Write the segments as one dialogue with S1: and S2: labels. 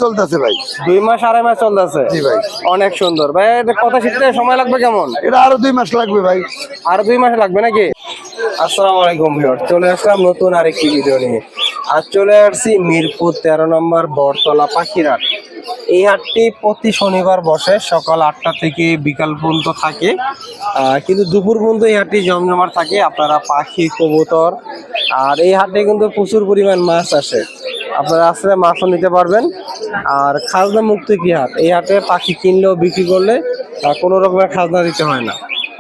S1: চলতেছে ভাই।
S2: 2 মাস 2.5 মাস চলতেছে।
S1: জি ভাই।
S2: অনেক সুন্দর ভাই। এটা কথা শিখতে সময় লাগবে কেমন?
S1: এটা আরো 2 মাস লাগবে ভাই।
S2: আরো 2 মাস লাগবে নাকি? আসসালামু আলাইকুম ভিউয়ার, চলে আসলাম নতুন আরেকটি ভিডিও নিয়ে। আজ চলে আসছি মিরপুর 13 নম্বর বটতলা পাখিরহাট। এই হাটটি প্রতি শনিবার বসে সকাল 8টা থেকে বিকাল পর্যন্ত থাকে, কিন্তু দুপুর পর্যন্ত এই হাটটি জমজমাট থাকে। আপনারা পাখি, কবুতর আর এই হাটে কিন্তু প্রচুর পরিমাণ মাছ আসে, আপনারা আসলে মাছও নিতে পারবেন। আর খাজনা মুক্ত কি হাট, এই হাটে পাখি কিনলেও বিক্রি করলে কোনো রকমের খাজনা দিতে হয় না।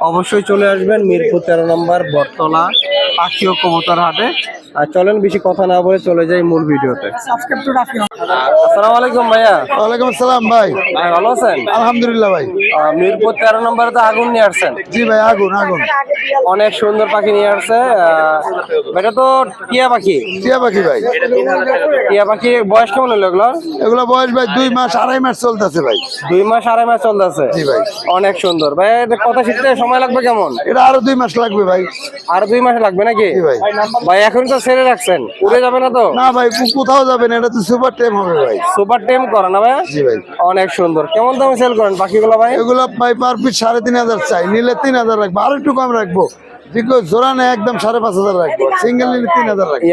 S2: অবশ্যই চলে আসবেন মিরপুর 13 নম্বর বটতলা পাখি ও কবুতর হাটে। আর চলেন বেশি কথা না বলে চলে যাই মূল ভিডিওতে। আসসালামু আলাইকুম ভাইয়া।
S1: ওয়ালাইকুম আসসালাম ভাই।
S2: ভাই ভালো আছেন?
S1: আলহামদুলিল্লাহ ভাই।
S2: মিরপুর 13 নম্বরে তো আগুন নিয়ে আসছেন।
S1: জি ভাই, আগুন আগুন।
S2: অনেক সুন্দর পাখি নিয়ে আসছে। এটা তো টিয়া পাখি।
S1: টিয়া পাখি ভাই।
S2: টিয়া পাখি বয়স কেমন হলো এগুলো?
S1: এগুলো বয়স ভাই 2 মাস 2.5 মাস চলতেছে ভাই।
S2: 2 মাস 2.5 মাস চলতেছে।
S1: জি ভাই।
S2: অনেক সুন্দর ভাই। এটা কথা শিখতে সময় লাগবে কেমন?
S1: এটা আরো 2 মাস লাগবে ভাই।
S2: আরো 2 মাস লাগবে নাকি?
S1: জি ভাই।
S2: ভাই এখন তো ছেড়ে রাখছেন, উড়ে যাবে না তো?
S1: না ভাই, কোথাও যাবে না, এটা তো সুপার টেম হবে ভাই।
S2: সুপার টেম করা না ভাই?
S1: জি ভাই।
S2: অনেক সুন্দর। কেমন দামে সেল করেন পাখিগুলো ভাই?
S1: এগুলো ভাই পার পিস 3,500 চাই, নিলে 3,000 রাখবো, আর একটু কম রাখবো। ঠিক জোড়া নেই একদম 5,500 রাখবো, সিঙ্গেল নিলে 3,000 রাখবো।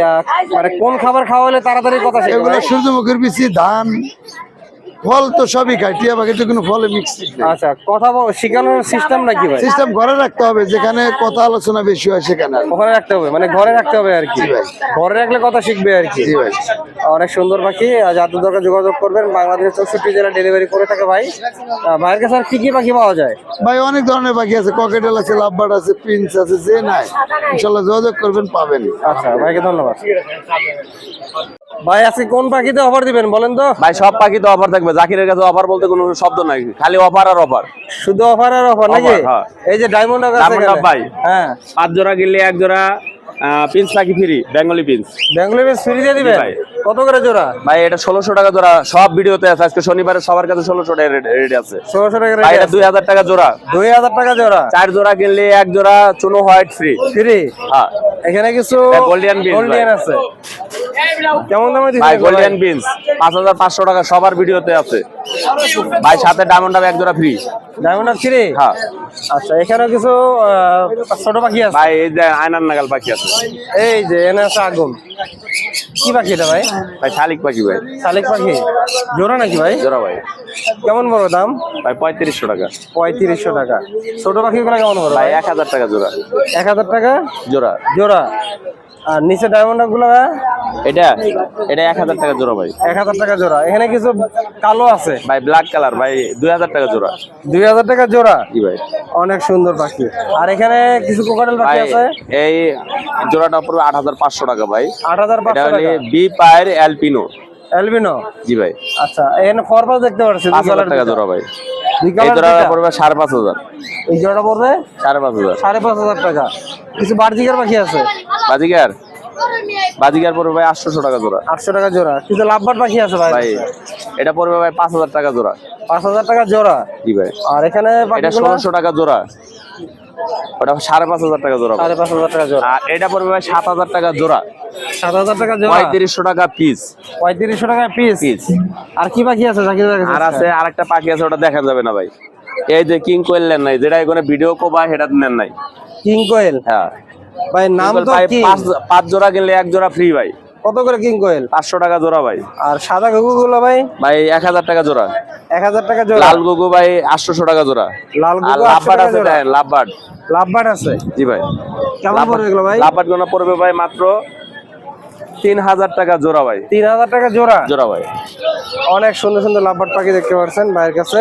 S2: মানে কোন খাবার খাওয়ালে তাড়াতাড়ি কথা শিখবে?
S1: এগুলো সূর্যমুখীর বিচি, ধান, ফল তো সবই খায়, টিয়া পাখি তো কোনো ফলে মিক্স।
S2: আচ্ছা, কথা শেখানোর সিস্টেম নাকি ভাই?
S1: সিস্টেম ঘরে রাখতে হবে, যেখানে কথা আলোচনা বেশি হয় সেখানে।
S2: ওখানে রাখতে হবে, মানে ঘরে রাখতে হবে আর কি। ঘরে রাখলে কথা শিখবে আর কি।
S1: জি ভাই।
S2: অনেক সুন্দর পাখি, যাদের দরকার যোগাযোগ করবেন। বাংলাদেশের 64 জেলা ডেলিভারি করে থাকে ভাই। ভাইয়ের কাছে আর কি কি পাখি পাওয়া যায়?
S1: ভাই অনেক ধরনের পাখি আছে, ককেটেল আছে, লাভবার্ড আছে, প্রিন্স আছে, যে নাই ইনশাল্লাহ যোগাযোগ করবেন, পাবেন।
S2: আচ্ছা ভাইকে ধন্যবাদ। ভাই আজকে কোন পাখিতে অফার দিবেন বলেন তো?
S3: ভাই সব পাখি তো অফার থাকবে, জাকিরের কাছে অফার বলতে কোনো শব্দ নাই, খালি অফার আর অফার।
S2: শুধু অফার আর অফার নাকি?
S3: হ্যাঁ।
S2: এই যে ডায়মন্ড
S3: ভাই,
S2: হ্যাঁ,
S3: 5 জোড়া কিনলে 1 জোড়া পিন্স পাখি free, Bengali pins.
S2: Bengali piece free দিয়ে দিবেন?
S3: ভাই।
S2: কত করে জোড়া?
S3: ভাই এটা 1600 টাকা জোড়া, সব ভিডিওতে আছে। আজকে শনিবারে সবার কাছে 1600 টাকা রেট আছে।
S2: 1600 টাকা
S3: ভাই
S2: রেট
S3: এটা
S2: আছে।
S3: 2000 টাকা জোড়া।
S2: 2000 টাকা জোড়া।
S3: 4 জোড়া কিনলে 1 জোড়া চুনো হোয়াইট ফ্রি।
S2: ফ্রি?
S3: হ্যাঁ।
S2: এখানে কিছু
S3: গোল্ডিয়ান পিন্স।
S2: গোল্ডিয়ান আছে। কেমন দামে দিবেন
S3: ভাই গোল্ডিয়ান পিন্স 5500 টাকা, সবার ভিডিওতে আছে ভাই। সাথে ডায়মন্ড আপ 1 জোড়া ফ্রি।
S2: Diamond up free?
S3: হ্যাঁ।
S2: আচ্ছা, এখানেও কিছু ছোট পাখি আছে
S3: ভাই। এই যে আয়নার নাগাল পাখি আছে।
S2: এই যে এনে আছে আগুন। কি পাখি এটা ভাই?
S3: ভাই শালিক পাখি ভাই।
S2: শালিক পাখি জোড়া নাকি ভাই?
S3: জোড়া ভাই।
S2: কেমন বড় দাম?
S3: ভাই 3500 টাকা।
S2: 3500 টাকা। ছোট পাখিগুলো কেমন বড়
S3: ভাই
S2: ভাই?
S3: 1000 টাকা জোড়া।
S2: 1000 টাকা
S3: জোড়া।
S2: জোড়া। আর নিচে ডায়মন্ড গুলো
S3: এটা 1000 টাকা জোড়া ভাই।
S2: 1000 টাকা জোড়া। এখানে কিছু কালো আছে
S3: ভাই ব্ল্যাক কালার ভাই 2000 টাকা জোড়া।
S2: 2000 টাকা জোড়া?
S3: জি ভাই।
S2: অনেক সুন্দর পাখি। আর এখানে কিছু কোকাটেল পাখি
S3: ভাই
S2: আছে।
S3: এই জোড়াটা পড়বে 8500 টাকা ভাই।
S2: 8500 টাকা।
S3: বি পায়ের অ্যালপিনো।
S2: অ্যালবিনো?
S3: জি ভাই।
S2: আচ্ছা, এখানে ফরপাস দেখতে পাচ্ছি
S3: 5000 টাকা জোড়া ভাই।
S2: দুই
S3: এই
S2: কালার
S3: জোড়াটা পড়বে 5500।
S2: এই জোড়াটা পড়বে
S3: 5500।
S2: 5500 টাকা। কিছু বার্জিকার পাখি আছে।
S3: বাজিগার? বাজিগার পড়বে ভাই 800 টাকা জোড়া।
S2: 800 টাকা জোড়া। কিছু লাভবার্ড পাখি আছে ভাই।
S3: ভাই এটা পড়বে ভাই 5000 টাকা জোড়া।
S2: 5000 টাকা জোড়া?
S3: জি ভাই।
S2: আর এখানে
S3: এটা 1600 টাকা জোড়া। ওটা 5500 টাকা জোড়া।
S2: 5500 টাকা জোড়া।
S3: আর এটা পড়বে ভাই 7000 টাকা জোড়া।
S2: 7000 টাকা জোড়া?
S3: 3500 টাকা পিস।
S2: 3500 টাকা পিস? আর কি পাখি আছে জাকির ভাই?
S3: আর আছে আরেকটা পাখি আছে, ওটা দেখা যাবে না ভাই। এই যে কিং কোয়েল নেন নাই, যেটা এখানে ভিডিও কোবা সেটা নেন নাই।
S2: কিং কোয়েল?
S3: হ্যাঁ
S2: ভাই নাম তো কি?
S3: 5 জোড়া কিনলে 1 জোড়া ফ্রি ভাই।
S2: কত করে কিং কোয়েল?
S3: 500 টাকা জোড়া ভাই।
S2: আর সাদা ঘুঘু গুলো ভাই?
S3: ভাই 1000 টাকা জোড়া।
S2: 1000 টাকা জোড়া।
S3: লাল ঘুঘু ভাই 800 টাকা জোড়া।
S2: লাল
S3: আর
S2: ঘুঘু 800
S3: লাভবার্ড
S2: টাকা
S3: আছে
S2: জোড়া?
S3: দেখেন, লাভবার্ড।
S2: লাভবার্ড আছে?
S3: জি ভাই।
S2: কেমন পড়বে এগুলো ভাই?
S3: লাভবার্ড গুলো পড়বে ভাই মাত্র 3000 টাকা জোড়া ভাই।
S2: 3000 টাকা জোড়া?
S3: জোড়া ভাই।
S2: অনেক সুন্দর সুন্দর লাভবার্ড পাখি দেখতে পাচ্ছেন ভাইয়ের কাছে।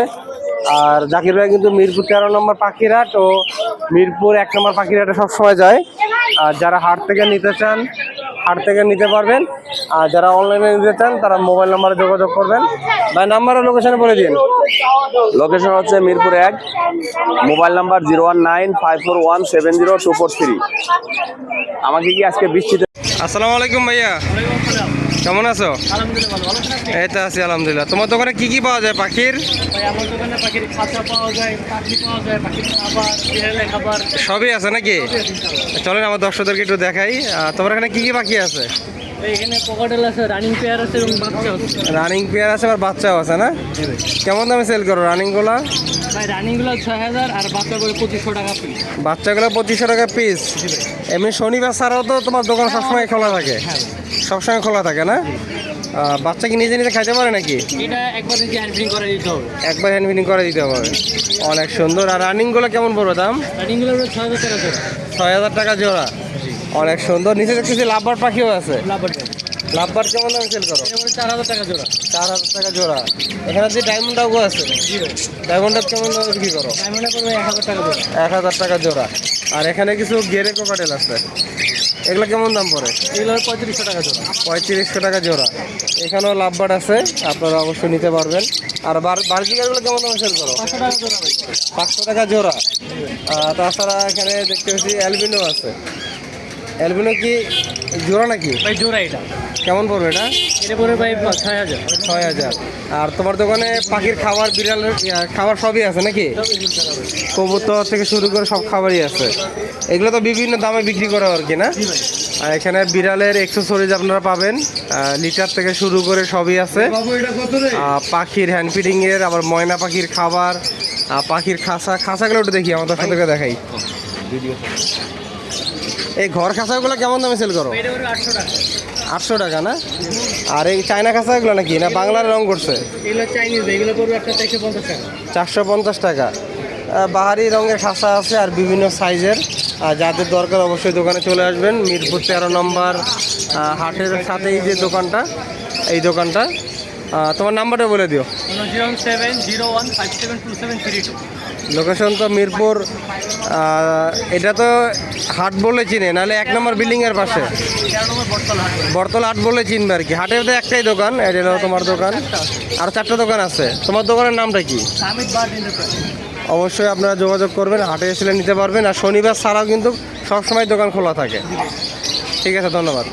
S2: আর জাকির ভাই কিন্তু মিরপুর 13 নম্বর পাখিরহাট ও মিরপুর 1 নম্বর পাখিরহাটে সবসময় যায়। আর যারা হাট থেকে নিতে চান হাট থেকে নিতে পারবেন, আর যারা অনলাইনে নিতে চান তারা মোবাইল নাম্বারে যোগাযোগ করবেন। ভাই নাম্বার আর লোকেশনে বলে দিন।
S3: লোকেশন হচ্ছে মিরপুর 1, মোবাইল নাম্বার 019541702443। আমাকে কি আজকে বৃষ্টিতে?
S2: আসসালামু আলাইকুম ভাইয়া, কেমন আছো? এই তো আছি আলহামদুলিল্লাহ। তোমার দোকানে কি কি পাওয়া যায় পাখির?
S4: আমার দোকানে পাখির খাঁচা পাওয়া যায়, পাখি পাওয়া যায়, পাখির খাবার, বিড়ালের খাবার
S2: সবই আছে নাকি? চলেন আমার দর্শকদেরকে একটু দেখাই। তোমার এখানে কি কি পাখি আছে?
S4: এখানে পকেটেল আছে, রানিং পেয়ার আছে এবং বাচ্চা আছে।
S2: রানিং পেয়ার আছে আর বাচ্চাও আছে না? কেমন দামে সেল করো রানিংগুলো?
S4: ভাই রানিংগুলো 6000 আর বাচ্চাগুলো 2500 টাকা পিস।
S2: বাচ্চাগুলো 2500 টাকা পিস। এমনি শনিবার ছাড়াও তো তোমার দোকান সবসময় খোলা থাকে? সবসময় খোলা থাকে না? বাচ্চা কি নিজে নিজে খাইতে পারে নাকি?
S4: এটা একবার নিজে হ্যান্ড করে দিতে হবে।
S2: একবার হ্যান্ড ফিডিং করে দিতে হবে। অনেক সুন্দর। আর রানিংগুলো কেমন পড়বে দাম?
S4: রানিংগুলো 6000 টাকা জোড়া।
S2: 6000 টাকা জোড়া। অনেক সুন্দর। নিচে দেখতেছি লাভবার পাখিও আছে।
S4: লাভার
S2: লাভবার কেমন দামে সেল করো?
S4: 4000 টাকা জোড়া।
S2: 4000 টাকা জোড়া। এখানে যে ডায়মন্ড ডাগও আছে,
S4: জি ভাই।
S2: ডায়মন্ড ডাগ কেমন দামে বিক্রি করো?
S4: ডায়মন্ডে পড়বে 1000 টাকা জোড়া।
S2: 1000 টাকা জোড়া। আর এখানে কিছু গেরে কোকাটেল আছে, এগুলো কেমন দাম পড়ে?
S4: এগুলো 3500 টাকা জোড়া।
S2: 3500 টাকা জোড়া। এখানেও লাভবার আছে, আপনারা অবশ্যই নিতে পারবেন। আর বার্জিকারগুলো কেমন দামে সেল করো?
S4: 500 টাকা জোড়া ভাই।
S2: 500 টাকা জোড়া। তাছাড়া এখানে দেখতে পাচ্ছি অ্যালবিনো আছে। অ্যালবিনো কি জোড়া নাকি?
S4: ভাই জোড়া এটা।
S2: কেমন পড়বে এটা?
S4: এটা পড়বে ভাই 6000।
S2: 6000। আর তোমার দোকানে পাখির খাবার, বিড়ালের খাবার সবই আছে নাকি? কবুতর থেকে শুরু করে সব খাবারই আছে। এগুলো তো বিভিন্ন দামে বিক্রি করা আর কি না? আর এখানে বিড়ালের অ্যাক্সেসরিজ আপনারা পাবেন, লিটার থেকে শুরু করে সবই আছে। পাখির হ্যান্ড ফিডিং এর, আবার ময়না পাখির খাবার, পাখির খাঁচাগুলো একটু দেখি, আমাদের সাথে দেখাই। এই ঘর খাঁচাগুলো কেমন দামে সেল করো?
S4: এটা পড়বে 800 টাকা।
S2: 800 টাকা না? আর এই চায়না খাঁচাগুলো নাকি না বাংলার রং করছে?
S4: এগুলো চাইনিজ, এগুলো পড়বে একটা 450 টাকা।
S2: 450 টাকা। বাহারি রঙের খাঁচা আছে আর বিভিন্ন সাইজের। যাদের দরকার অবশ্যই দোকানে চলে আসবেন। মিরপুর 13 নম্বর হাটের সাথেই যে দোকানটা, এই দোকানটা। তোমার নাম্বারটা বলে দিও।
S4: 00701572732।
S2: লোকেশন তো মিরপুর, এটা তো হাট বলে চিনে, নাহলে 1 নম্বর বিল্ডিংয়ের পাশে
S4: 13 নম্বর বটতলা হাট।
S2: বরতলা হাট বলে চিনবে আর কি। হাটের তো একটাই দোকান, এটা হলো তোমার দোকান। আর 4টা দোকান আছে। তোমার দোকানের নামটা কি?
S4: সামিত বার্ড এন্টারপ্রাইজ।
S2: অবশ্যই আপনারা যোগাযোগ করবেন, হাটে এসে নিতে পারবেন। আর শনিবার ছাড়াও কিন্তু সবসময় দোকান খোলা থাকে। ঠিক আছে, ধন্যবাদ।